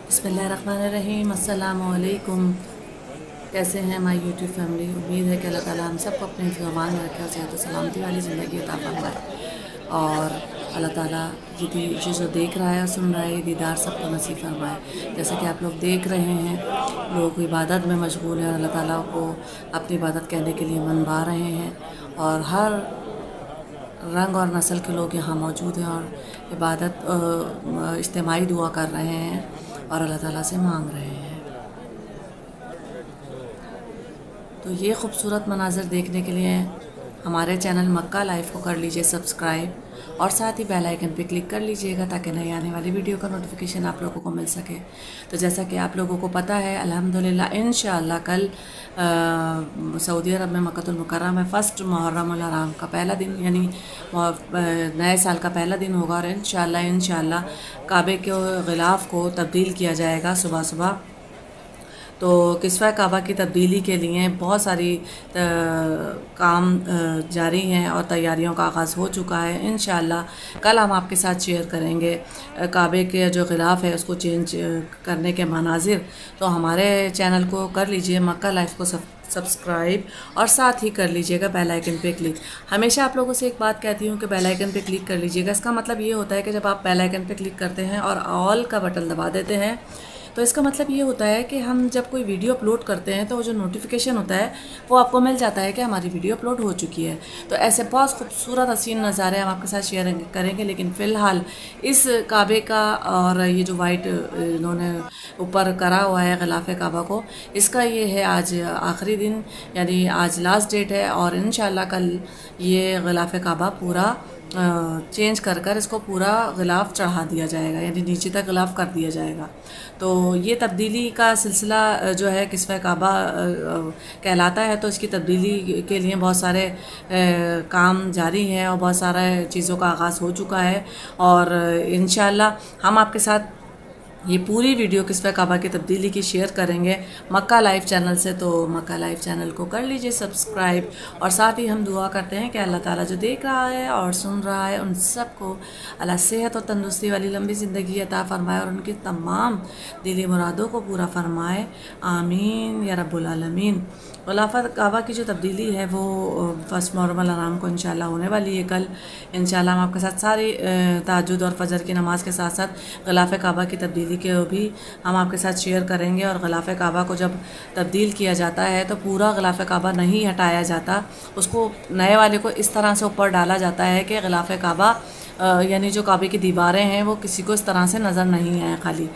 बिस्मिल्लाहिर्रहमानिर्रहीम। अस्सलामु अलैकुम। कैसे हैं हमारी यूट्यूब फैमिली। उम्मीद है कि अल्लाह ताला हम सबको अपने ज़मान में रखे और सेहत और सलामती वाली ज़िंदगी अता फरमाए। और अल्लाह ताला ये जो देख रहा है और सुन रहा है, ये दीदार सबको नसीब फरमाए। जैसे कि आप लोग देख रहे हैं, लोग इबादत में मशगूल हैं और अल्लाह ताला को अपनी इबादत करने के लिए मनवा रहे हैं। और हर रंग और नस्ल के लोग यहाँ मौजूद हैं और इबादत इज्तिमाई दुआ कर रहे हैं और अल्लाह ताला से मांग रहे हैं। तो ये ख़ूबसूरत मनाज़र देखने के लिए हमारे चैनल मक्का लाइफ को कर लीजिए सब्सक्राइब और साथ ही बेल आइकन पे क्लिक कर लीजिएगा ताकि नई आने वाली वीडियो का नोटिफिकेशन आप लोगों को मिल सके। तो जैसा कि आप लोगों को पता है, अल्हम्दुलिल्लाह इंशाअल्लाह कल सऊदी अरब में मक्कतुल मुकर्रम में फ़र्स्ट मुहर्रमुल हराम का पहला दिन यानी नए साल का पहला दिन होगा और इंशाअल्लाह काबे के ग़िलाफ़ को तब्दील किया जाएगा सुबह सुबह। तो किस्वा काबा की तब्दीली के लिए बहुत सारी काम जारी हैं और तैयारियों का आगाज़ हो चुका है। इंशाअल्लाह कल हम आपके साथ शेयर करेंगे काबे के जो ग़िलाफ़ है उसको चेंज करने के मनाजिर। तो हमारे चैनल को कर लीजिए मक्का लाइफ को सब्सक्राइब और साथ ही कर लीजिएगा बेल आइकन पे क्लिक। हमेशा आप लोगों से एक बात कहती हूँ कि बेल आइकन पे क्लिक कर लीजिएगा। इसका मतलब ये होता है कि जब आप बेल आइकन पे क्लिक करते हैं और ऑल का बटन दबा देते हैं तो इसका मतलब ये होता है कि हम जब कोई वीडियो अपलोड करते हैं तो वो जो नोटिफिकेशन होता है वो आपको मिल जाता है कि हमारी वीडियो अपलोड हो चुकी है। तो ऐसे बहुत खूबसूरत हसीन नज़ारे हम आपके साथ शेयर करेंगे। लेकिन फ़िलहाल इस काबे का और ये जो वाइट इन्होंने ऊपर करा हुआ है ग़िलाफ़े काबा को, इसका ये है आज आखिरी दिन यानी आज लास्ट डेट है और इंशाअल्लाह कल ये ग़िलाफ़े काबा पूरा चेंज कर इसको पूरा ग़िलाफ़ चढ़ा दिया जाएगा यानी नीचे तक ग़िलाफ़ कर दिया जाएगा। तो ये तब्दीली का सिलसिला जो है किस्वा काबा कहलाता है। तो इसकी तब्दीली के लिए बहुत सारे काम जारी हैं और बहुत सारे चीज़ों का आगाज़ हो चुका है और इंशाअल्लाह हम आपके साथ ये पूरी वीडियो किस्वा काबा की तब्दीली की शेयर करेंगे मक्का लाइव चैनल से। तो मक्का लाइव चैनल को कर लीजिए सब्सक्राइब और साथ ही हम दुआ करते हैं कि अल्लाह ताला जो देख रहा है और सुन रहा है उन सबको अल्लाह सेहत और तंदुरुस्ती वाली लंबी ज़िंदगी अता फ़रमाए और उनकी तमाम दिली मुरादों को पूरा फ़रमाए। आमीन या रब्बुल आलमीन। ग़िलाफ़े काबा की जो तब्दीली है वो फ़र्स्ट मुहर्रमुल हराम को इंशाअल्लाह होने वाली है कल। इंशाअल्लाह हम आपके साथ सारी तहज्जुद और फजर की नमाज़ के साथ साथ ग़िलाफ़े काबा की तब्दीली के भी हम आपके साथ शेयर करेंगे। और ग़िलाफ़े काबा को जब तब्दील किया जाता है तो पूरा ग़िलाफ़े काबा नहीं हटाया जाता, उसको नए वाले को इस तरह से ऊपर डाला जाता है कि ग़िलाफ़े काबा यानी जो काबे की दीवारें हैं वो किसी को इस तरह से नज़र नहीं आए खाली।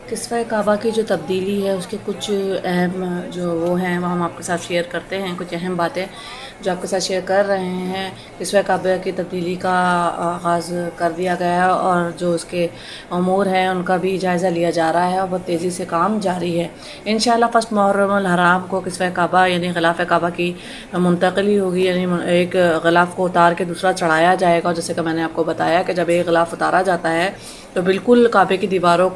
किस्वा काबा की जो तब्दीली है उसके कुछ अहम जो वो हैं वो हम आपके साथ शेयर करते हैं। कुछ अहम बातें जो आपके साथ शेयर कर रहे हैं। किस्वा काबा की तब्दीली का आगाज़ कर दिया गया है और जो उसके अमूर हैं उनका भी जायज़ा लिया जा रहा है और बहुत तेज़ी से काम जारी है। इंशाअल्लाह फ़र्स्ट मुहर्रमुल हराम को किस्वा काबा यानी ग़िलाफ़े काबा की मुंतक़ली होगी यानी एक ग़िलाफ़ को उतार के दूसरा चढ़ाया जाएगा। और जैसे कि मैंने आपको बताया कि जब एक ग़िलाफ़ उतारा जाता है तो बिल्कुल काबे की दीवारों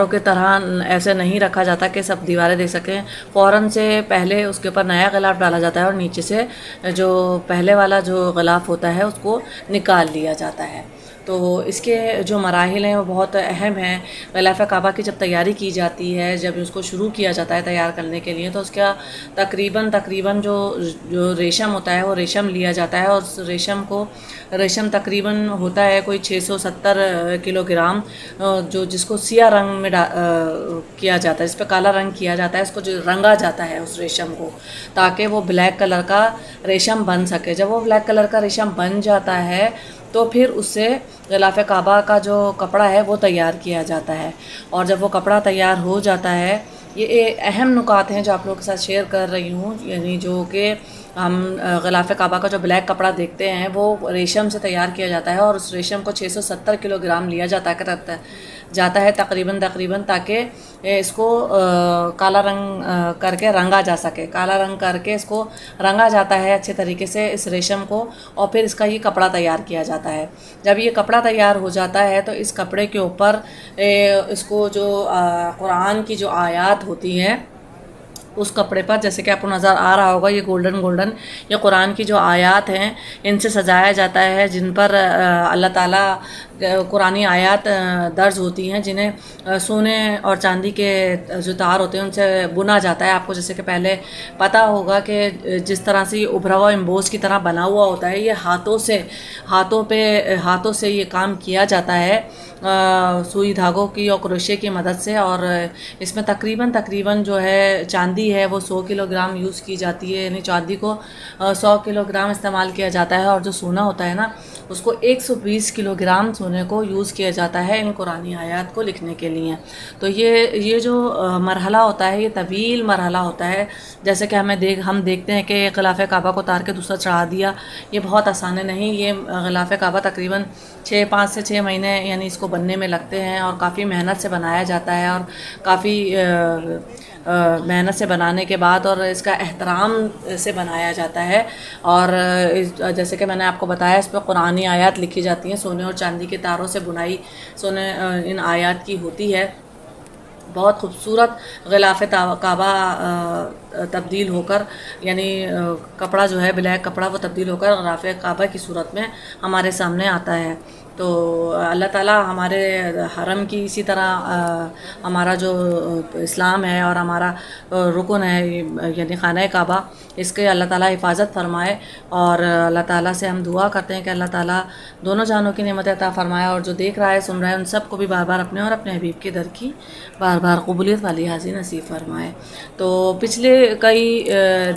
के तरह ऐसे नहीं रखा जाता कि सब दीवारें देख सकें। फ़ौरन से पहले उसके ऊपर नया ग़िलाफ़ डाला जाता है और नीचे से जो पहले वाला जो ग़िलाफ़ होता है उसको निकाल लिया जाता है। तो इसके जो मराहिल हैं वो बहुत अहम हैं। ग़िलाफ़े काबा की जब तैयारी की जाती है, जब उसको शुरू किया जाता है तैयार करने के लिए, तो उसका तकरीबन जो रेशम होता है वो रेशम लिया जाता है और उस रेशम तकरीबन होता है कोई 670 किलोग्राम, जो जिसको सिया रंग में किया जाता है, इस पर काला रंग किया जाता है, इसको जो रंगा जाता है उस रेशम को ताकि वो ब्लैक कलर का रेशम बन सके। जब वो ब्लैक कलर का रेशम बन जाता है तो फिर उससे ग़िलाफ़े काबा का जो कपड़ा है वो तैयार किया जाता है। और जब वो कपड़ा तैयार हो जाता है, ये अहम नुकात हैं जो आप लोगों के साथ शेयर कर रही हूँ, यानी जो कि हम ग़िलाफ़े काबा का जो ब्लैक कपड़ा देखते हैं वो रेशम से तैयार किया जाता है और उस रेशम को 670 किलोग्राम लिया जाता है तकरीबन ताकि इसको काला रंग करके रंगा जा सके। काला रंग करके इसको रंगा जाता है अच्छे तरीके से इस रेशम को और फिर इसका ये कपड़ा तैयार किया जाता है। जब ये कपड़ा तैयार हो जाता है तो इस कपड़े के ऊपर इसको जो कुरान की जो आयत होती हैं उस कपड़े पर, जैसे कि आपको नज़र आ रहा होगा, ये गोल्डन गोल्डन ये कुरान की जो आयत हैं इनसे सजाया जाता है, जिन पर अल्लाह ताला कुरानी आयत दर्ज होती हैं, जिन्हें सोने और चांदी के जो तार होते हैं उनसे बुना जाता है। आपको जैसे कि पहले पता होगा कि जिस तरह से ये उभरा हुआ एम्बोस की तरह बना हुआ होता है, ये हाथों से ये काम किया जाता है सुई धागों की और क्रोशे की मदद से। और इसमें तकरीबन जो है चांदी है वो 100 किलोग्राम यूज़ की जाती है, यानी चांदी को 100 किलोग्राम इस्तेमाल किया जाता है, और जो सोना होता है ना उसको 120 किलोग्राम सोने को यूज़ किया जाता है इन कुरानी आयत को लिखने के लिए। तो ये जो मरहला होता है ये तवील मरहला होता है। जैसे कि हम देखते हैं कि ग़िलाफ़े काबा को उतार के दूसरा चढ़ा दिया, ये बहुत आसान नहीं। ये ग़िलाफ़े काबा तकरीबन 5 से 6 महीने यानी इसको बनने में लगते हैं, और काफ़ी मेहनत से बनाया जाता है, और काफ़ी मेहनत से बनाने के बाद और इसका एहतराम से बनाया जाता है। और जैसे कि मैंने आपको बताया, इस पर कुरानी आयत लिखी जाती हैं, सोने और चांदी के तारों से बुनाई इन आयत की होती है। बहुत खूबसूरत ग़िलाफ़े काबा तब्दील होकर, यानी कपड़ा जो है ब्लैक कपड़ा वो तब्दील होकर ग़िलाफ़े काबा की सूरत में हमारे सामने आता है। तो अल्लाह ताला हमारे हरम की इसी तरह हमारा जो इस्लाम है और हमारा रुकन है यानी खाना काबा, इसके अल्लाह ताला हिफाजत फरमाए। और अल्लाह ताला से हम दुआ करते हैं कि अल्लाह ताला दोनों जानों की नेमत अता फरमाए, और जो देख रहा है सुन रहा है उन सब को भी बार बार अपने और अपने हबीब के दर की बार बार कबूलियत वाली हाज़िर नसीब फरमाए। तो पिछले कई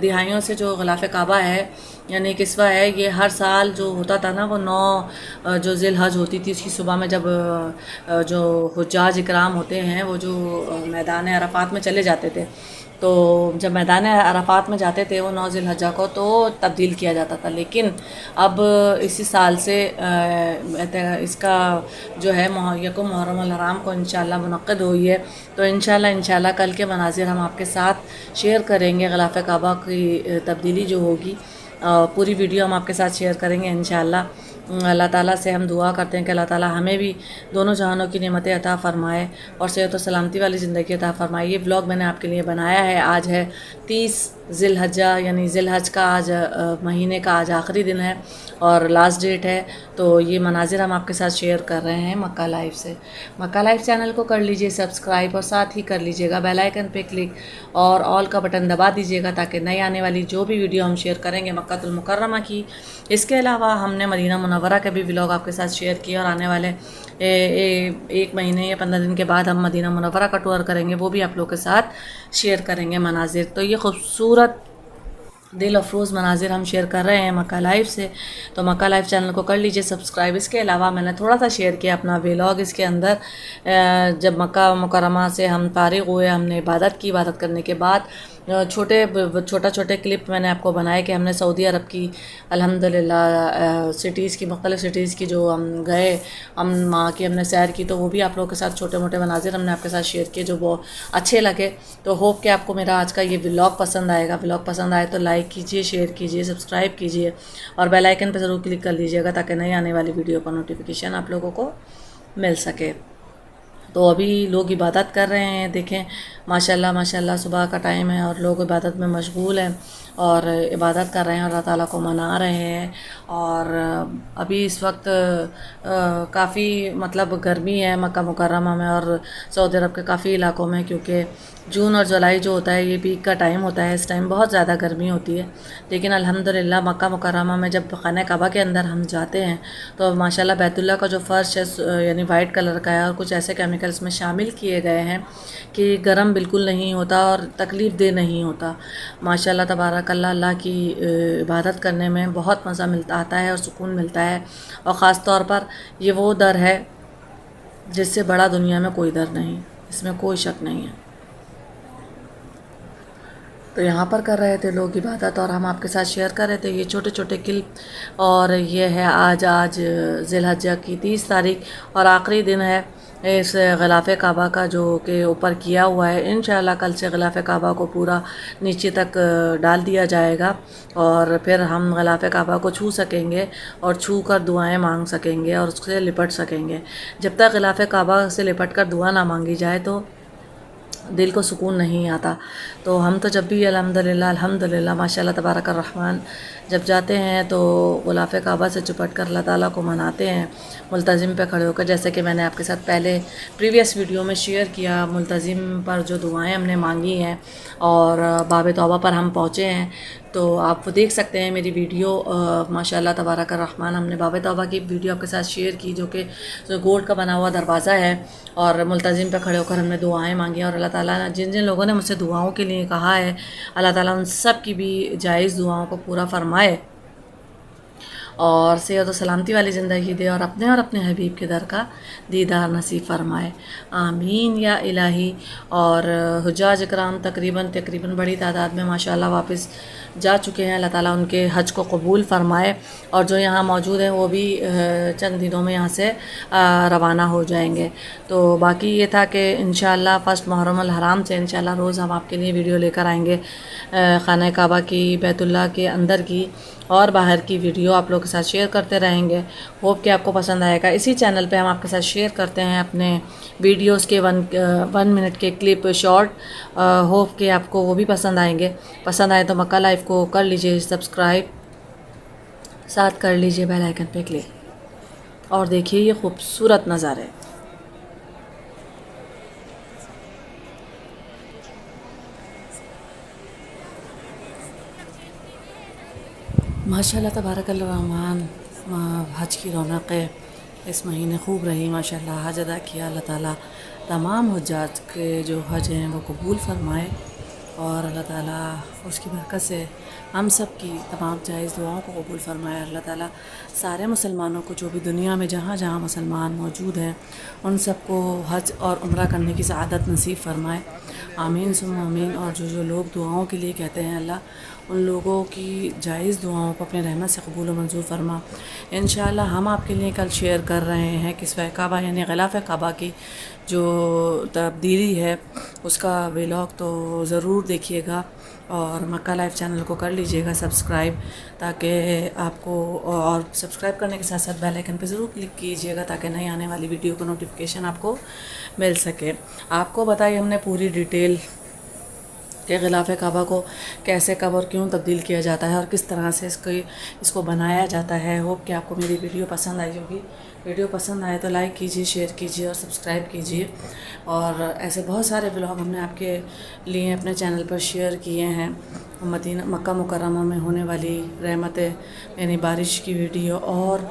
दिहाइयों से जो ग़िलाफ़े काबा है यानी किस्वा है, ये हर साल जो होता था ना वो 9 जो ज़िलहज होती थी उसकी सुबह में, जब जो हुज्जाज इकराम होते हैं वो जो मैदान अरफ़ात में चले जाते थे, तो जब मैदान अरफ़ात में जाते थे वो 9 ज़िलहज्जा को तो तब्दील किया जाता था। लेकिन अब इसी साल से इसका जो है यकुम मुहर्रम अल हराम को इंशाअल्लाह मुनक़्क़िद हुई है। तो इंशाअल्लाह कल के मनाज़िर हम आपके साथ शेयर करेंगे। ग़िलाफ़े काबा की तब्दीली जो होगी पूरी वीडियो हम आपके साथ शेयर करेंगे इंशाअल्लाह। अल्लाह ताला से हम दुआ करते हैं कि अल्लाह ताला हमें भी दोनों जहानों की नेमतें अता फ़रमाए और सेहत और सलामती वाली ज़िंदगी अता फ़रमाए। ये व्लॉग मैंने आपके लिए बनाया है। आज है 30 ज़िलहज्जा यानी ज़िलहज का आज महीने का आज आखिरी दिन है और लास्ट डेट है। तो ये मनाजिर हम आपके साथ शेयर कर रहे हैं मक्का लाइव से। मक्का लाइव चैनल को कर लीजिए सब्सक्राइब और साथ ही कर लीजिएगा बेल आइकन पे क्लिक और ऑल का बटन दबा दीजिएगा ताकि नई आने वाली जो भी वीडियो हम शेयर करेंगे मक्कातुल मुकर्रमा की, इसके अलावा हमने मदीना मुनव्वरा के भी व्लॉग आपके साथ शेयर किए और आने वाले 1 महीने या 15 दिन के बाद हम मदीना मुनव्वरा का टूर करेंगे, वो भी आप लोग के साथ शेयर करेंगे मनाजिर। तो ये खूबसूरत दिल अफरोज़ मनाजिर हम शेयर कर रहे हैं मक्का लाइव से। तो मक्का लाइव चैनल को कर लीजिए सब्सक्राइब। इसके अलावा मैंने थोड़ा सा शेयर किया अपना व्लॉग, इसके अंदर जब मक्का मुकर्रमा से हम फारिग हुए, हमने इबादत करने के बाद छोटे क्लिप मैंने आपको बनाए कि हमने सऊदी अरब की अल्हम्दुलिल्लाह सिटीज़ की मुख्तलिफ़ सिटीज़ की जो हम गए, हम वहाँ की हमने सैर की, तो वो भी आप लोगों के साथ छोटे मोटे मनाजिर हमने आपके साथ शेयर किए जो बहुत अच्छे लगे। तो होप कि आपको मेरा आज का ये व्लॉग पसंद आएगा। व्लॉग पसंद आए तो लाइक कीजिए, शेयर कीजिए, सब्सक्राइब कीजिए और बेल आइकन पर ज़रूर क्लिक कर लीजिएगा ताकि नई आने वाली वीडियो का नोटिफिकेशन आप लोगों को मिल सके। तो अभी लोग इबादत कर रहे हैं, देखें माशाल्लाह माशाल्लाह सुबह का टाइम है और लोग इबादत में मशगूल हैं और इबादत कर रहे हैं और अल्लाह ताला को मना रहे हैं। और अभी इस वक्त काफ़ी मतलब गर्मी है मक्का मुकर्रमा में और सऊदी अरब के काफ़ी इलाकों में, क्योंकि जून और जुलाई जो होता है ये पीक का टाइम होता है, इस टाइम बहुत ज़्यादा गर्मी होती है। लेकिन अल्हम्दुलिल्लाह मक्का मुकर्रमा में जब खाना काबा के अंदर हम जाते हैं तो माशाल्लाह बैतुल्लाह का जो फ़र्श है यानी वाइट कलर का है और कुछ ऐसे केमिकल्स में शामिल किए गए हैं कि गर्म बिल्कुल नहीं होता और तकलीफ़ दे नहीं होता। माशाल्लाह तबारकल्लाह, अल्लाह की इबादत करने में बहुत मज़ा आता है और सुकून मिलता है। और ख़ास तौर पर ये वो दर है जिससे बड़ा दुनिया में कोई दर नहीं, इसमें कोई शक नहीं है। तो यहाँ पर कर रहे थे लोग इबादत और हम आपके साथ शेयर कर रहे थे ये छोटे छोटे क्लिप। और ये है आज ज़िलहज्जा की 30 तारीख और आखिरी दिन है इस ग़िलाफ़े काबा का जो के ऊपर किया हुआ है। इंशाअल्लाह कल से ग़िलाफ़े काबा को पूरा नीचे तक डाल दिया जाएगा और फिर हम ग़िलाफ़े काबा को छू सकेंगे और छू कर दुआएँ मांग सकेंगे और उससे लिपट सकेंगे। जब तक ग़िलाफ़े काबा से लिपट कर दुआ ना मांगी जाए तो दिल को सुकून नहीं आता। तो हम तो जब भी अल्हम्दुलिल्लाह माशाल्लाह तबारक रहमान जब जाते हैं तो ग़िलाफ़ काबा से चिपट कर अल्लाह ताला को मनाते हैं मुल्तज़िम पे खड़े होकर। जैसे कि मैंने आपके साथ पहले प्रीवियस वीडियो में शेयर किया, मुल्तज़िम पर जो दुआएं हमने मांगी हैं और बाब तौबा पर हम पहुँचे हैं। तो आप देख सकते हैं मेरी वीडियो माशाल्लाह तबारक रहमान हमने बाब तौबा की वीडियो आपके साथ शेयर की, जो कि गोल्ड का बना हुआ दरवाज़ा है और मुल्तज़िम पे खड़े होकर हमने दुआएं मांगी। और अल्लाह ताला ने जिन जिन लोगों ने मुझसे दुआओं के लिए कहा है, अल्लाह ताला उन सब की भी जायज़ दुआओं को पूरा फरमाए और सेहत और सलामती वाली ज़िंदगी दे और अपने हबीब के दर का दीदार नसीब फरमाए, आमीन या इलाही। और हुज्जाज इकराम तकरीबन बड़ी तादाद में माशाल्लाह वापस जा चुके हैं। अल्लाह ताला उनके हज को कबूल फ़रमाए और जो यहाँ मौजूद हैं वो भी चंद दिनों में यहाँ से रवाना हो जाएंगे। तो बाकी ये था कि इंशाअल्लाह फ़र्स्ट मुहर्रम अल हराम से इंशाअल्लाह रोज़ हम आपके लिए वीडियो लेकर आएंगे खाना काबा की, बैतुल्लाह के अंदर की और बाहर की वीडियो आप लोगों के साथ शेयर करते रहेंगे। होप कि आपको पसंद आएगा। इसी चैनल पे हम आपके साथ शेयर करते हैं अपने वीडियोस के 1 मिनट के क्लिप शॉर्ट। होप कि आपको वो भी पसंद आएंगे। पसंद आए तो मक्का लाइफ को कर लीजिए सब्सक्राइब, साथ कर लीजिए बेल आइकन पे क्लिक और देखिए ये खूबसूरत नज़ारे। माशाल्लाह तबारकल्लाह रहमान हज की रौनक़ें इस महीने खूब रही माशाल्लाह। हज अदा किया, अल्लाह ताला तमाम हुज्जाज के जो हज हैं वो कबूल फ़रमाए और अल्लाह ताला उसकी बरकत से हम सब की तमाम जायज़ दुआओं को कबूल फ़रमाए। अल्लाह ताला सारे मुसलमानों को जो भी दुनिया में जहाँ जहाँ मुसलमान मौजूद हैं उन सबको हज और उम्रा करने की सआदत नसीब फ़रमाए, आमीन सुम्मा आमीन। और जो लोग दुआओं के लिए कहते हैं अल्लाह उन लोगों की जायज़ दुआओं को अपने रहमत से कबूल व मंजूर फ़रमा। इंशाअल्लाह हम आपके लिए कल शेयर कर रहे हैं किस्वा काबा यानी ग़िलाफ़ काबा की जो तब्दीली है उसका व्लॉग, तो ज़रूर देखिएगा और मक्का लाइफ चैनल को कर लीजिएगा सब्सक्राइब, ताकि आपको और सब्सक्राइब करने के साथ साथ बेल आइकन पे ज़रूर क्लिक कीजिएगा ताकि नई आने वाली वीडियो को नोटिफिकेशन आपको मिल सके। आपको बताइए हमने पूरी डिटेल कि ग़िलाफ़ काबा को कैसे कब और क्यों तब्दील किया जाता है और किस तरह से इसको बनाया जाता है। होप कि आपको मेरी वीडियो पसंद आई होगी। वीडियो पसंद आए तो लाइक कीजिए, शेयर कीजिए और सब्सक्राइब कीजिए। और ऐसे बहुत सारे व्लॉग हमने आपके लिए अपने चैनल पर शेयर किए हैं। मदीना मक्का मुकर्रमा में होने वाली रहमतें यानी बारिश की वीडियो और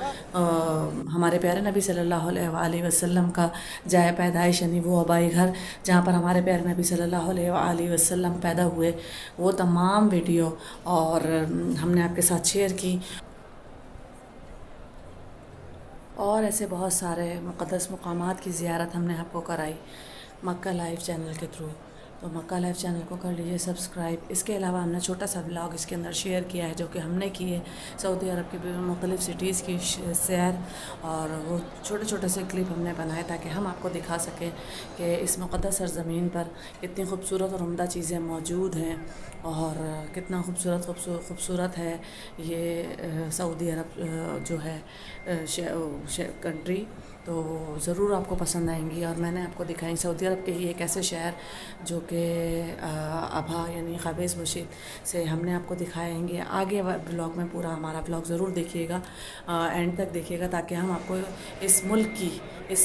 हमारे प्यारे नबी सल्लल्लाहु अलैहि वसल्लम का जाए पैदाइश यानी वो आबाई घर जहाँ पर हमारे प्यारे नबी सल्लल्लाहु अलैहि वसल्लम पैदा हुए, वो तमाम वीडियो और हमने आपके साथ शेयर की। और ऐसे बहुत सारे मुक़द्दस मक़ामात की ज़ियारत हमने आपको कराई मक्का लाइव चैनल के थ्रू। तो मक्का लाइव चैनल को कर लीजिए सब्सक्राइब। इसके अलावा हमने छोटा सा व्लॉग इसके अंदर शेयर किया है जो कि हमने किए सऊदी अरब की मुख्तलिफ़ सिटीज़ की सैर, और वो छोटे छोटे से क्लिप हमने बनाए ताकि हम आपको दिखा सकें कि इस मुक़द्दस सरज़मीन पर कितनी खूबसूरत और उम्दा चीज़ें मौजूद हैं और कितना खूबसूरत है ये सऊदी अरब जो है कंट्री। तो ज़रूर आपको पसंद आएंगी। और मैंने आपको दिखाई सऊदी अरब के ही एक ऐसे शहर जो कि अभा यानी ख़ाबिस मशीद से हमने आपको दिखाएंगे। आगे ब्लॉग में पूरा हमारा ब्लॉग ज़रूर देखिएगा, एंड तक देखिएगा ताकि हम आपको इस मुल्क की इस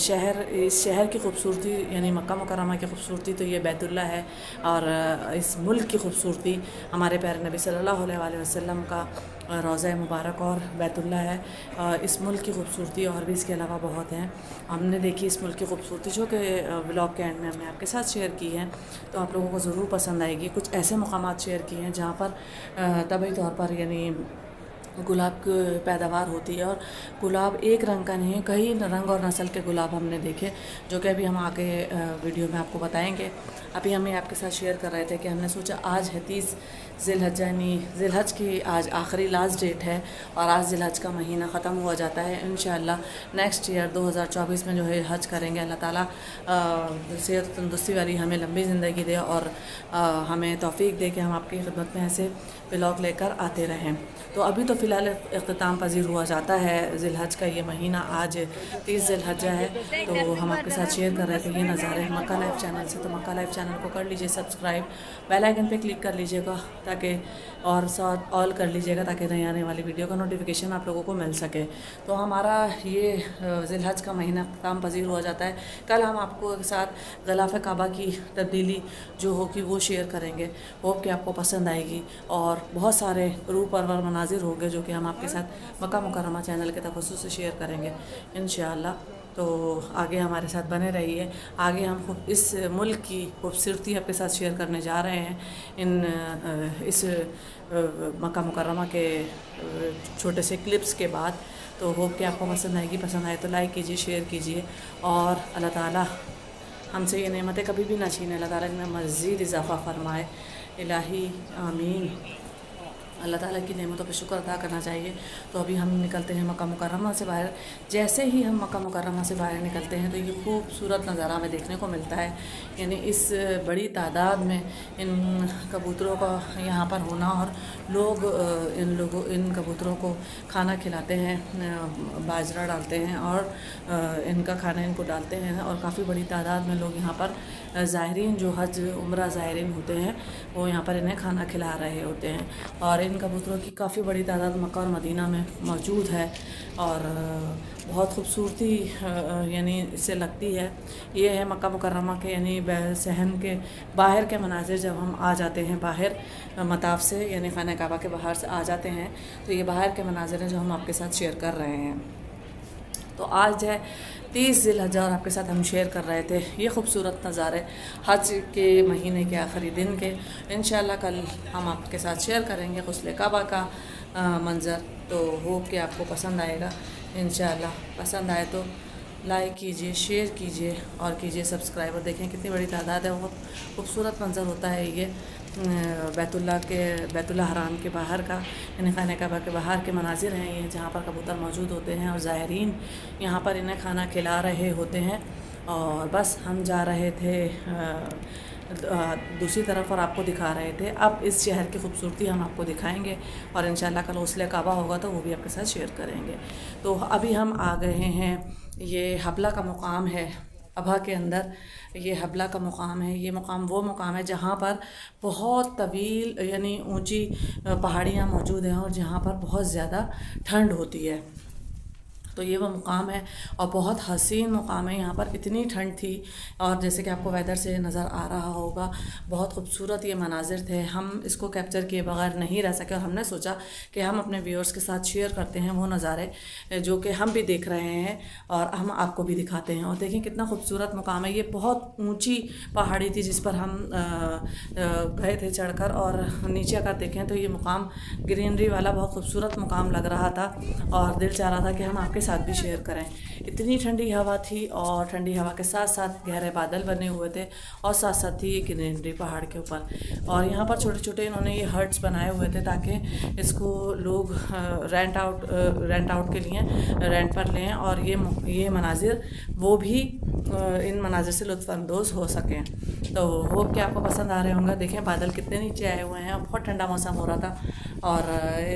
शहर की खूबसूरती यानी मक्का मुकर्रमा की खूबसूरती तो ये बैतुल्ला है और इस मुल्क की खूबसूरती हमारे प्यारे नबी सल्लल्लाहु अलैहि वसल्लम का रोज़ा मुबारक और बैतुल्ला है। इस मुल्क की खूबसूरती और भी इसके अलावा बहुत हैं। हमने देखी इस मुल्क की खूबसूरती जो कि व्लॉग के एंड में हमने आपके साथ शेयर की है, तो आप लोगों को ज़रूर पसंद आएगी। कुछ ऐसे मकामात शेयर किए हैं जहाँ पर तबी तौर पर यानी गुलाब की पैदावार होती है और गुलाब एक रंग का नहीं है, कई रंग और नस्ल के गुलाब हमने देखे जो कि अभी हम आगे वीडियो में आपको बताएंगे। अभी हम ये आपके साथ शेयर कर रहे थे कि हमने सोचा आज है 30 ज़िलहज, यानी ज़िलहज की आज आखिरी लास्ट डेट है और आज ज़िलहज का महीना ख़त्म हुआ जाता है। इंशाअल्लाह नेक्स्ट ईयर 2024 में जो है हज करेंगे। अल्लाह ताला सेहत तंदुरुस्ती वाली हमें लंबी ज़िंदगी दे और हमें तौफीक दे कि हम आपकी खिदमत में ऐसे व्लॉग लेकर आते रहें। तो अभी तो फ़िलहाल इख्तिताम पजीर हुआ जाता है ज़िलहज का ये महीना। आज 30 ज़िलहज है, तो हम आपके साथ शेयर कर रहे थे ये नज़ारे मक्का लाइफ चैनल से। तो मक्का लाइफ चैनल को कर लीजिए सब्सक्राइब, बेल आइकन पे क्लिक कर लीजिएगा ताकि और साथ ऑल कर लीजिएगा ताकि नई आने वाली वीडियो का नोटिफिकेशन आप लोगों को मिल सके। तो हमारा ये ज़िलहज का महीना इख्तिताम पजीर हुआ जाता है। कल हम आपको साथ ग़िलाफ़ काबा की तब्दीली जो होगी वो शेयर करेंगे। होप कि आपको पसंद आएगी और बहुत सारे रूह परवर मनाजिर होंगे जो कि हम आपके साथ मक्का मुकर्रमा चैनल के तखस्सुस से शेयर करेंगे इंशाअल्लाह। तो आगे हमारे साथ बने रहिए। आगे हम इस मुल्क की खूबसूरती आपके साथ शेयर करने जा रहे हैं इस मक्का मुकर्रमा के छोटे से क्लिप्स के बाद। तो होप कि आपको पसंद आएगी। पसंद आए तो लाइक कीजिए, शेयर कीजिए और अल्लाह ताला हमसे ये नेमतें कभी भी ना छीने। अल्लाह ताला इनमें मज़ीद इजाफ़ा फरमाए। इलाही आमीन। अल्लाह ताला की नेमतों पे शुक्र अदा करना चाहिए। तो अभी हम निकलते हैं मक्का मुकर्रमा से बाहर। जैसे ही हम मक्का मुकर्रमा से बाहर निकलते हैं तो ये खूबसूरत नज़ारा हमें देखने को मिलता है, यानी इस बड़ी तादाद में इन कबूतरों का यहाँ पर होना और लोग इन कबूतरों को खाना खिलाते हैं, बाजरा डालते हैं और इनका खाना इनको डालते हैं और काफ़ी बड़ी तादाद में लोग यहाँ पर ज़ायरीन जो हज उम्रा ज़ायरीन होते हैं वो यहाँ पर इन्हें खाना खिला रहे होते हैं। और इन कबूतरों की काफ़ी बड़ी तादाद मक्का और मदीना में मौजूद है और बहुत खूबसूरती यानी इससे लगती है। ये है मक्का मुकर्रमा के यानी सहन के बाहर के मनाजिर। जब हम आ जाते हैं बाहर मताफ से यानी खाना काबा के बाहर से आ जाते हैं तो ये बाहर के मनाजिर हैं जो हम आपके साथ शेयर कर रहे हैं। तो आज है 30 ज़िलहज और आपके साथ हम शेयर कर रहे थे ये खूबसूरत नज़ारे हज के महीने के आखिरी दिन के। इंशाअल्लाह कल हम आपके साथ शेयर करेंगे गुस्ल काबा का मंज़र। तो होप कि आपको पसंद आएगा इंशाअल्लाह। पसंद आए तो लाइक कीजिए, शेयर कीजिए और कीजिए सब्सक्राइब। और देखें कितनी बड़ी तादाद है। बहुत खूबसूरत मंज़र होता है ये बैतुल्लाह हराम के बाहर का यानी खाना काबा के बाहर के मनाजिर हैं ये, जहाँ पर कबूतर मौजूद होते हैं और ज़ायरीन यहाँ पर इन्हें खाना खिला रहे होते हैं। और बस हम जा रहे थे दूसरी तरफ और आपको दिखा रहे थे। अब इस शहर की खूबसूरती हम आपको दिखाएंगे और इंशाअल्लाह कल गुस्ल काबा होगा तो वो भी आपके साथ शेयर करेंगे। तो अभी हम आ गए हैं, ये हबला का मुकाम है अभा के अंदर। ये हबला का मुकाम है। ये मुकाम वो मुकाम है जहाँ पर बहुत तवील यानी ऊंची पहाड़ियाँ मौजूद हैं और जहाँ पर बहुत ज़्यादा ठंड होती है। तो ये वो मुकाम है और बहुत हसीन मुकाम है। यहाँ पर इतनी ठंड थी और जैसे कि आपको वेदर से नज़र आ रहा होगा बहुत खूबसूरत ये मनाजिर थे। हम इसको कैप्चर किए बगैर नहीं रह सके और हमने सोचा कि हम अपने व्यूअर्स के साथ शेयर करते हैं वो नज़ारे जो कि हम भी देख रहे हैं और हम आपको भी दिखाते हैं। और देखें कितना खूबसूरत मुकाम है। ये बहुत ऊँची पहाड़ी थी जिस पर हम गए थे चढ़कर और नीचे अगर देखें तो ये मुकाम ग्रीनरी वाला बहुत खूबसूरत मुकाम लग रहा था और दिल चाह रहा था कि हम आपके साथ भी शेयर करें। इतनी ठंडी हवा थी और ठंडी हवा के साथ साथ गहरे बादल बने हुए थे और साथ साथ थी ग्रीनरी पहाड़ के ऊपर। और यहाँ पर छोटे छोटे इन्होंने ये हट्स बनाए हुए थे ताकि इसको लोग रेंट आउट के लिए रेंट पर लें और ये मनाजिर वो भी इन मनाजिर से लुत्फ़अंदोज़ हो सकें। तो होप कि आपको पसंद आ रहे होंगे। देखें बादल कितने नीचे आए हुए हैं और बहुत ठंडा मौसम हो रहा था और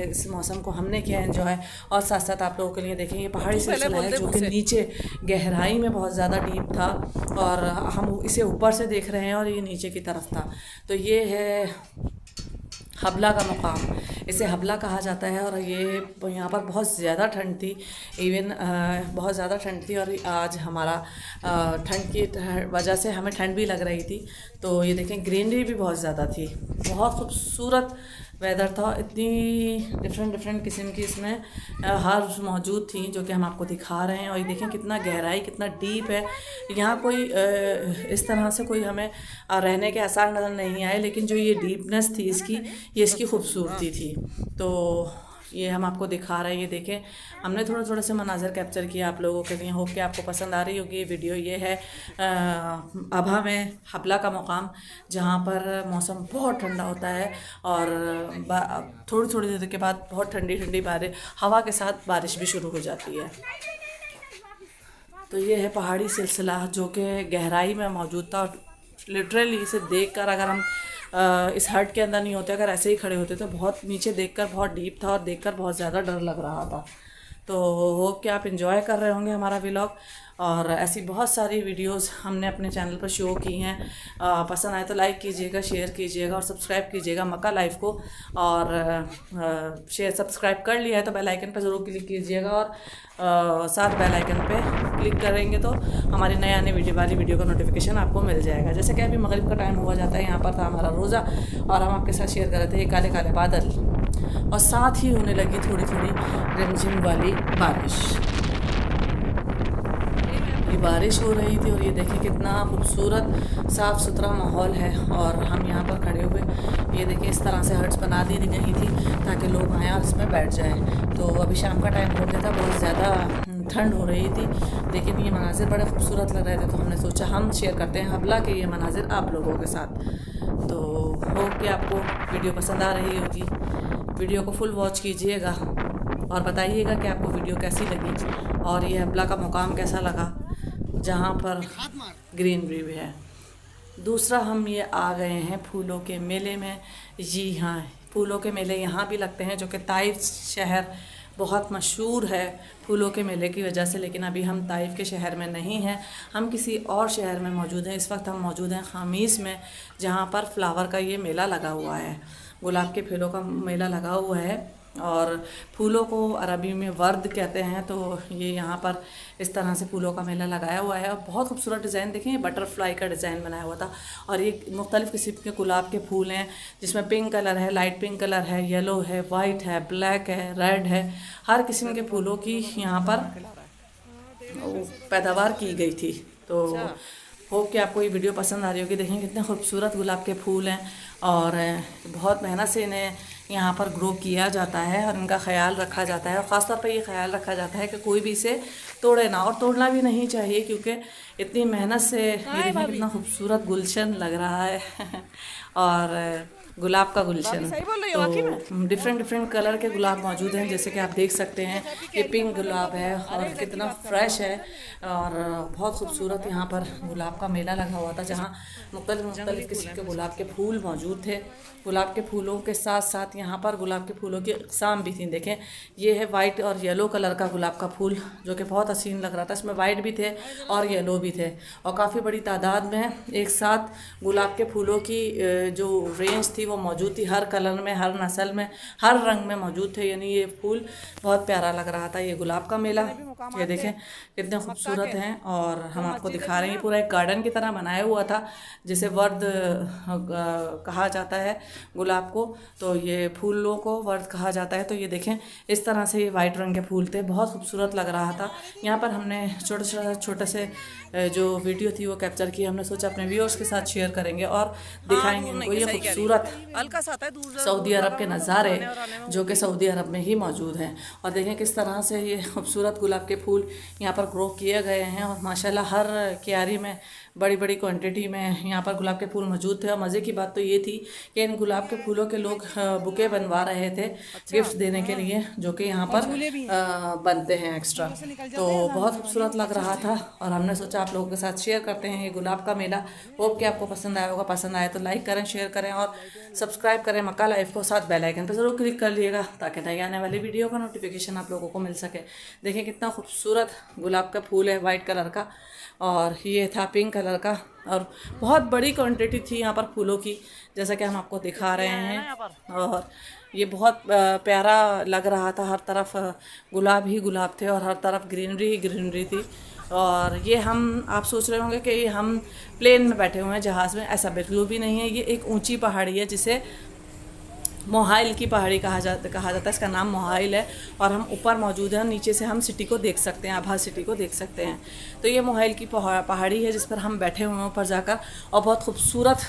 इस मौसम को हमने किया एंजॉय। और साथ साथ आप लोगों के लिए देखें ये पहाड़ी सिलसिला है जो कि नीचे गहराई में बहुत ज़्यादा डीप था और हम इसे ऊपर से देख रहे हैं और ये नीचे की तरफ था। तो ये है हबला का मुकाम, इसे हबला कहा जाता है। और ये यहाँ पर बहुत ज़्यादा ठंड थी, इवन बहुत ज़्यादा ठंड थी और आज हमारा ठंड की वजह से हमें ठंड भी लग रही थी। तो ये देखें ग्रीनरी भी बहुत ज़्यादा थी, बहुत खूबसूरत वेदर था। इतनी डिफरेंट किस्म की इसमें हर्ब्स मौजूद थी जो कि हम आपको दिखा रहे हैं। और ये देखें कितना गहराई कितना डीप है। यहाँ कोई इस तरह से कोई हमें रहने के आसार नज़र नहीं आए, लेकिन जो ये डीपनेस थी इसकी ये इसकी खूबसूरती थी। तो ये हम आपको दिखा रहे हैं। ये देखें, हमने थोड़े थोड़े से मनाज़र कैप्चर किया आप लोगों के लिए। होप कि आपको पसंद आ रही होगी ये वीडियो। ये है अभा में हबला का मुकाम, जहाँ पर मौसम बहुत ठंडा होता है और थोड़ी थोड़ी देर के बाद बहुत ठंडी ठंडी बारिश, हवा के साथ बारिश भी शुरू हो जाती है। तो ये है पहाड़ी सिलसिला जो कि गहराई में मौजूद था, और लिटरली इसे देखकर अगर हम इस हट के अंदर नहीं होते, अगर ऐसे ही खड़े होते तो बहुत नीचे देखकर बहुत डीप था और देखकर बहुत ज़्यादा डर लग रहा था। तो होप कि आप इंजॉय कर रहे होंगे हमारा व्लॉग, और ऐसी बहुत सारी वीडियोस हमने अपने चैनल पर शो की हैं। पसंद आए तो लाइक कीजिएगा, शेयर कीजिएगा और सब्सक्राइब कीजिएगा मक्का लाइफ को। और शेयर सब्सक्राइब कर लिया है तो बेल आइकन पर ज़रूर क्लिक कीजिएगा, और साथ बेल आइकन पे क्लिक करेंगे तो हमारी नए आने वीडियो का नोटिफिकेशन आपको मिल जाएगा। जैसे कि अभी मगरिब का टाइम हुआ जाता है, यहाँ पर था हमारा रोज़ा और हम आपके साथ शेयर कर रहे थे ये काले काले बादल, और साथ ही होने लगी थोड़ी थोड़ी रिमझिम वाली बारिश। ये बारिश हो रही थी और ये देखिए कितना खूबसूरत साफ़ सुथरा माहौल है। और हम यहाँ पर खड़े हुए, ये देखिए इस तरह से हट्स बना दी गई थी ताकि लोग आएँ और इसमें बैठ जाएं। तो अभी शाम का टाइम हो गया था, बहुत ज़्यादा ठंड हो रही थी, लेकिन ये मनाजिर बड़े खूबसूरत लग रहे थे, तो हमने सोचा हम शेयर करते हैं हबला के ये मनाजिर आप लोगों के साथ। तो होप कि आपको वीडियो पसंद आ रही होगी। वीडियो को फुल वॉच कीजिएगा और बताइएगा कि आपको वीडियो कैसी लगी और ये हबला का मुकाम कैसा लगा, जहाँ पर ग्रीनरी भी है। दूसरा, हम ये आ गए हैं फूलों के मेले में। जी हाँ, फूलों के मेले यहाँ भी लगते हैं, जो कि ताइफ शहर बहुत मशहूर है फूलों के मेले की वजह से। लेकिन अभी हम ताइफ के शहर में नहीं हैं, हम किसी और शहर में मौजूद हैं। इस वक्त हम मौजूद हैं खामीस में, जहाँ पर फ्लावर का ये मेला लगा हुआ है, गुलाब के फूलों का मेला लगा हुआ है। और फूलों को अरबी में वर्द कहते हैं। तो ये यहाँ पर इस तरह से फूलों का मेला लगाया हुआ है और बहुत खूबसूरत डिज़ाइन देखें, ये बटरफ्लाई का डिज़ाइन बनाया हुआ था। और ये मुख्तलिफ़ किस्म के गुलाब के फूल हैं, जिसमें पिंक कलर है, लाइट पिंक कलर है, येलो है, वाइट है, ब्लैक है, रेड है। हर किस्म के फूलों की यहाँ पर पैदावार की गई थी। तो होप कि आपको ये वीडियो पसंद आ रही होगी। देखें कितने खूबसूरत गुलाब के फूल हैं और बहुत मेहनत से इन्हें यहाँ पर ग्रो किया जाता है और इनका ख्याल रखा जाता है। और ख़ास तौर पर ये ख्याल रखा जाता है कि कोई भी इसे तोड़े ना, और तोड़ना भी नहीं चाहिए, क्योंकि इतनी मेहनत से ये देखें कितना खूबसूरत गुलशन लग रहा है और गुलाब का गुलशन। तो डिफरेंट कलर के गुलाब मौजूद हैं, जैसे कि आप देख सकते हैं ये पिंक गुलाब है और कितना फ्रेश है और बहुत खूबसूरत। यहाँ पर गुलाब का मेला लगा हुआ था, जहाँ मुख्तलिफ़ किस्म के गुलाब के फूल मौजूद थे। गुलाब के फूलों के साथ साथ यहाँ पर गुलाब के फूलों की अक़साम भी थी। देखें, ये है वाइट और येलो कलर का गुलाब का फूल, जो कि बहुत हसीन लग रहा था। इसमें वाइट भी थे और येलो भी थे, और काफ़ी बड़ी तादाद में एक साथ गुलाब के फूलों की जो रेंज थी वो मौजूद थी। हर कलर में, हर नस्ल में, हर रंग में मौजूद थे। यानी ये फूल बहुत प्यारा लग रहा था। ये गुलाब का मेला, ये देखें कितने खूबसूरत हैं। और हम आपको दिखा रहे हैं, पूरा एक गार्डन की तरह बनाया हुआ था, जिसे वर्द कहा जाता है गुलाब को। तो ये फूलों को वर्द कहा जाता है। तो ये देखें इस तरह से ये वाइट रंग के फूल थे, बहुत खूबसूरत लग रहा था। यहाँ पर हमने छोटे से जो वीडियो थी वो कैप्चर की। हमने सोचा अपने व्यूअर्स के साथ शेयर करेंगे और दिखाएंगे उनको ये खूबसूरत सऊदी अरब के नज़ारे, जो कि सऊदी अरब में ही मौजूद हैं। और देखें किस तरह से ये खूबसूरत गुलाब के फूल यहाँ पर ग्रो किए गए हैं, और माशाल्लाह हर क्यारी में बड़ी बड़ी क्वांटिटी में यहाँ पर गुलाब के फूल मौजूद थे। और मज़े की बात तो ये थी कि इन गुलाब के फूलों के लोग बुके बनवा रहे थे गिफ्ट देने के लिए, जो कि यहाँ पर बनते हैं एक्स्ट्रा। तो बहुत खूबसूरत लग रहा था और हमने सोचा आप लोगों के साथ शेयर करते हैं ये गुलाब का मेला। होप कि आपको पसंद आया होगा। पसंद आए तो लाइक करें, शेयर करें और सब्सक्राइब करें मक्का लाइफ को। साथ बेल आइकन पर ज़रूर क्लिक कर लिएगा ताकि नई आने वाली वीडियो का नोटिफिकेशन आप लोगों को मिल सके। देखें कितना खूबसूरत गुलाब का फूल है वाइट कलर का, और ये था पिंक कलर का, और बहुत बड़ी क्वांटिटी थी यहाँ पर फूलों की, जैसा कि हम आपको दिखा रहे हैं। और ये बहुत प्यारा लग रहा था, हर तरफ गुलाब ही गुलाब थे और हर तरफ ग्रीनरी ही ग्रीनरी थी। और ये आप सोच रहे होंगे कि हम प्लेन में बैठे हुए हैं, जहाज़ में। ऐसा बिल्कुल भी नहीं है। ये एक ऊंची पहाड़ी है जिसे मोहाइल की पहाड़ी कहा जाता है, इसका नाम मोहाइल है। और हम ऊपर मौजूद हैं, नीचे से हम सिटी को देख सकते हैं, अभा सिटी को देख सकते हैं। तो ये मोहाइल की पहाड़ी है जिस पर हम बैठे हुए हैं ऊपर जाकर, और बहुत खूबसूरत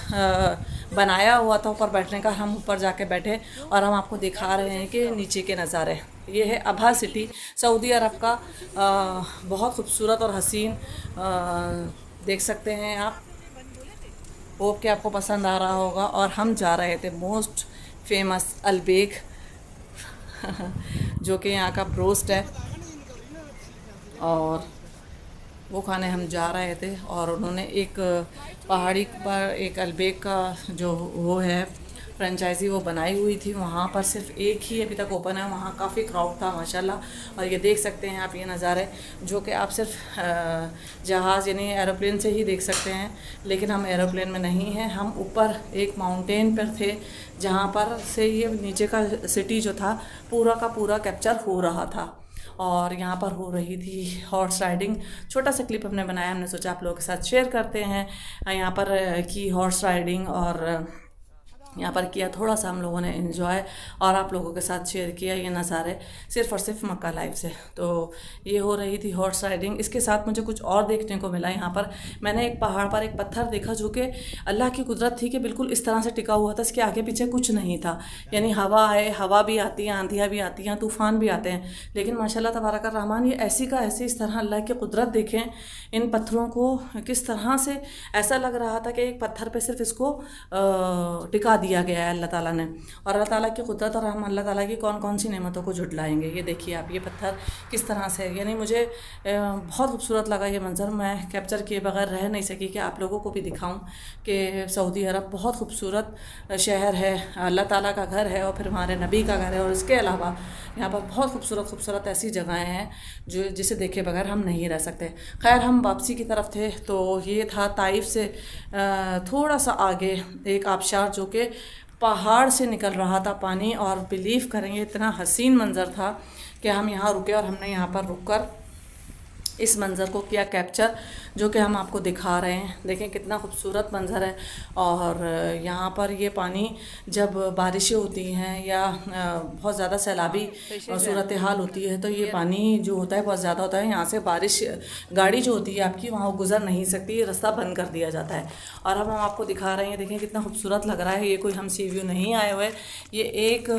बनाया हुआ था ऊपर बैठने का। हम ऊपर जाके बैठे और हम आपको दिखा रहे हैं कि नीचे के नज़ारे। ये है अभा सिटी, सऊदी अरब का बहुत खूबसूरत और हसीन, देख सकते हैं आप। होप कि आपको पसंद आ रहा होगा। और हम जा रहे थे मोस्ट फेमस अलबेक जो कि यहाँ का ब्रोस्ट है, और वो खाने हम जा रहे थे। और उन्होंने एक पहाड़ी पर एक अलबेक का जो वो है फ्रेंचाइजी वो बनाई हुई थी, वहाँ पर सिर्फ एक ही अभी तक ओपन है। वहाँ काफ़ी क्राउड था माशाल्लाह। और ये देख सकते हैं आप ये नज़ारे, जो कि आप सिर्फ जहाज़ यानी एरोप्लेन से ही देख सकते हैं। लेकिन हम एरोप्लेन में नहीं हैं, हम ऊपर एक माउंटेन पर थे जहाँ पर से ये नीचे का सिटी जो था पूरा का पूरा कैप्चर हो रहा था। और यहाँ पर हो रही थी हॉर्स राइडिंग। छोटा सा क्लिप हमने बनाया, हमने सोचा आप लोगों के साथ शेयर करते हैं। यहाँ पर की हॉर्स राइडिंग और यहाँ पर किया थोड़ा सा हम लोगों ने एंजॉय, और आप लोगों के साथ शेयर किया ये नज़ारे सिर्फ़ और सिर्फ मक्का लाइव से। तो ये हो रही थी हॉर्स राइडिंग। इसके साथ मुझे कुछ और देखने को मिला। यहाँ पर मैंने एक पहाड़ पर एक पत्थर देखा जो कि अल्लाह की कुदरत थी कि बिल्कुल इस तरह से टिका हुआ था, इसके आगे पीछे कुछ नहीं था। यानी हवा है, हवा भी आती है, आंधियाँ भी आती हैं, तूफ़ान भी आते हैं, लेकिन माशाल्लाह तबारक रहमान ये ऐसी का ऐसी इस तरह अल्लाह की कुदरत देखें इन पत्थरों को, किस तरह से ऐसा लग रहा था कि एक पत्थर पे सिर्फ इसको टिका दिया गया है अल्लाह ताला ने। और अल्लाह ताला की कुदरत और हम अल्लाह ताला की कौन कौन सी नेमतों को झुटलाएंगे। ये देखिए आप, ये पत्थर किस तरह से, यानी मुझे बहुत खूबसूरत लगा ये मंज़र। मैं कैप्चर किए बगैर रह नहीं सकी कि आप लोगों को भी दिखाऊं कि सऊदी अरब बहुत खूबसूरत शहर है, अल्लाह ताला का घर है और फिर हमारे नबी का घर है। और इसके अलावा यहाँ पर बहुत खूबसूरत खूबसूरत ऐसी जगहें हैं जो जिसे देखे बगैर हम नहीं रह सकते। खैर हम वापसी की तरफ थे, तो ये था ताइफ से थोड़ा सा आगे एक आबशार जो कि पहाड़ से निकल रहा था पानी। और बिलीव करेंगे इतना हसीन मंज़र था कि हम यहाँ रुके और हमने यहाँ पर रुककर इस मंज़र को किया कैप्चर, जो कि हम आपको दिखा रहे हैं। देखें कितना खूबसूरत मंज़र है। और यहाँ पर ये पानी जब बारिशें होती हैं या बहुत ज़्यादा सैलाबी सूरत हाल होती है, तो ये पानी जो होता है बहुत ज़्यादा होता है। यहाँ से बारिश गाड़ी जो होती है आपकी वहाँ गुजर नहीं सकती, ये रास्ता बंद कर दिया जाता है। और अब हम आपको दिखा रहे हैं, देखें कितना खूबसूरत लग रहा है। ये कोई हम सी व्यू नहीं आए हुए, ये एक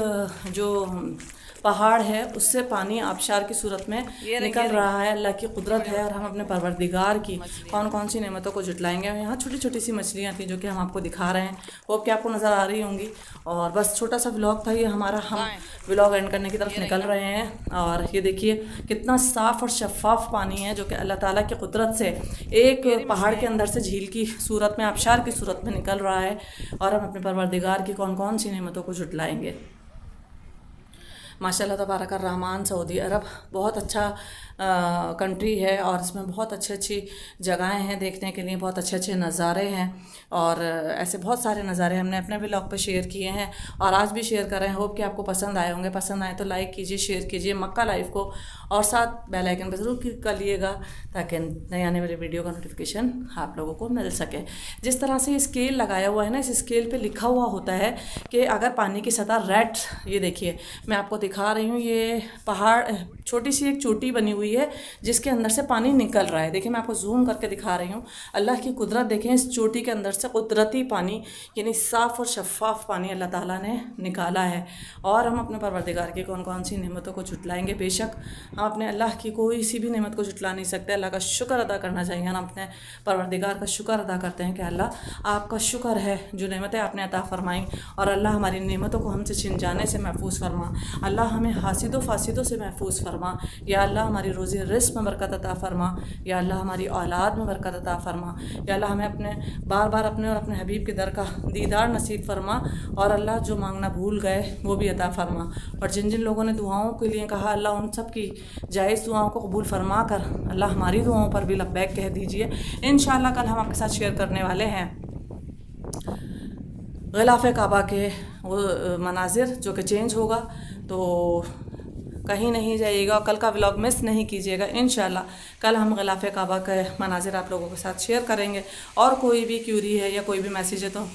जो पहाड़ है उससे पानी आबशार की सूरत में निकल रहा है। अल्लाह की कुदरत है। और हम अपने परवरदिगार की कौन कौन सी नेमतों को जुटलाएंगे। यहाँ छोटी छोटी सी मछलियाँ थी जो कि हम आपको दिखा रहे हैं, होप कि आपको नज़र आ रही होंगी। और बस छोटा सा व्लॉग था ये हमारा, हम व्लॉग एंड करने की तरफ निकल रहे हैं। और ये देखिए कितना साफ़ और शफाफ पानी है जो कि अल्लाह ताला की कुदरत से एक पहाड़ के अंदर से झील की सूरत में, आबशार की सूरत में निकल रहा है। और हम अपने परवरदिगार की कौन कौन सी नेमतों को जुटलाएंगे। माशाल्लाह तबारक रहमान, सऊदी अरब बहुत अच्छा कंट्री है और इसमें बहुत अच्छी अच्छी जगहें हैं देखने के लिए, बहुत अच्छे अच्छे नज़ारे हैं। और ऐसे बहुत सारे नज़ारे हमने अपने व्लॉग पे शेयर किए हैं और आज भी शेयर कर रहे हैं। होप कि आपको पसंद आए होंगे। पसंद आए तो लाइक कीजिए, शेयर कीजिए मक्का लाइव को, और साथ बेल आइकन पर ज़रूर क्लिक कर लिएगा ताकि नई आने वाली वीडियो का नोटिफिकेशन आप लोगों को मिल सके। जिस तरह से स्केल लगाया हुआ है ना, इस स्केल पे लिखा हुआ होता है कि अगर पानी की सतह रेड, ये देखिए मैं आपको दिखा रही हूँ, ये पहाड़ छोटी सी एक चोटी बनी हुई है जिसके अंदर से पानी निकल रहा है। देखिए मैं आपको जूम करके दिखा रही हूँ, अल्लाह की कुदरत देखें। इस चोटी के अंदर से कुदरती पानी यानी साफ़ और शफाफ पानी अल्लाह ताला ने निकाला है। और हम अपने परवरदिगार की कौन कौन सी नेमतों को जुटलाएंगे। बेशक हम अपने अल्लाह की कोई सी भी नेमत को जुटला नहीं सकते, अल्लाह का शुक्र अदा करना चाहिए। हम अपने परवरदिगार का शुक्र अदा करते हैं कि अल्लाह आपका शुक्र है जो नेमतें आपने अता फ़रमाई, और अल्लाह हमारी नेमतों को हमसे छिन जाने से महफूज फरमा। अल्लाह हमें हासिदों फासिदों से महफूज फरमा। या अल्लाह हमारी रोज़ी रिज़्क़ में बरकत अता फ़रमा। या अल्लाह हमारी औलाद में बरकत अता फ़रमा। या अल्लाह हमें अपने बार बार अपने और अपने हबीब के दर का दीदार नसीब फरमा। और अल्लाह जो मांगना भूल गए वो भी अता फ़रमा। और जिन जिन लोगों ने दुआओं के लिए कहा, अल्लाह उन सब की जायज़ दुआओं को कबूल फरमा कर अल्लाह हमारी दुआओं पर भी लब्बैक कह दीजिए। इंशाअल्लाह कल हम आपके साथ शेयर करने वाले हैं ग़िलाफ़े काबा के वो मनाजिर जो कि चेंज होगा। तो कहीं नहीं जाइएगा और कल का व्लॉग मिस नहीं कीजिएगा। इंशाल्लाह कल हम ग़िलाफ़े काबा के मनाज़िर आप लोगों के साथ शेयर करेंगे। और कोई भी क्यूरी है या कोई भी मैसेज है तो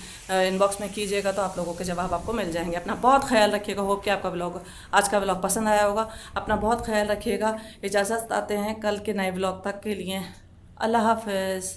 इनबॉक्स में कीजिएगा, तो आप लोगों के जवाब आपको मिल जाएंगे। अपना बहुत ख्याल रखिएगा। होप कि आपका व्लॉग, आज का व्लॉग पसंद आया होगा। अपना बहुत ख्याल रखिएगा। इजाज़त आते हैं कल के नए व्लॉग तक के लिए। अल्लाह हाफ़िज़।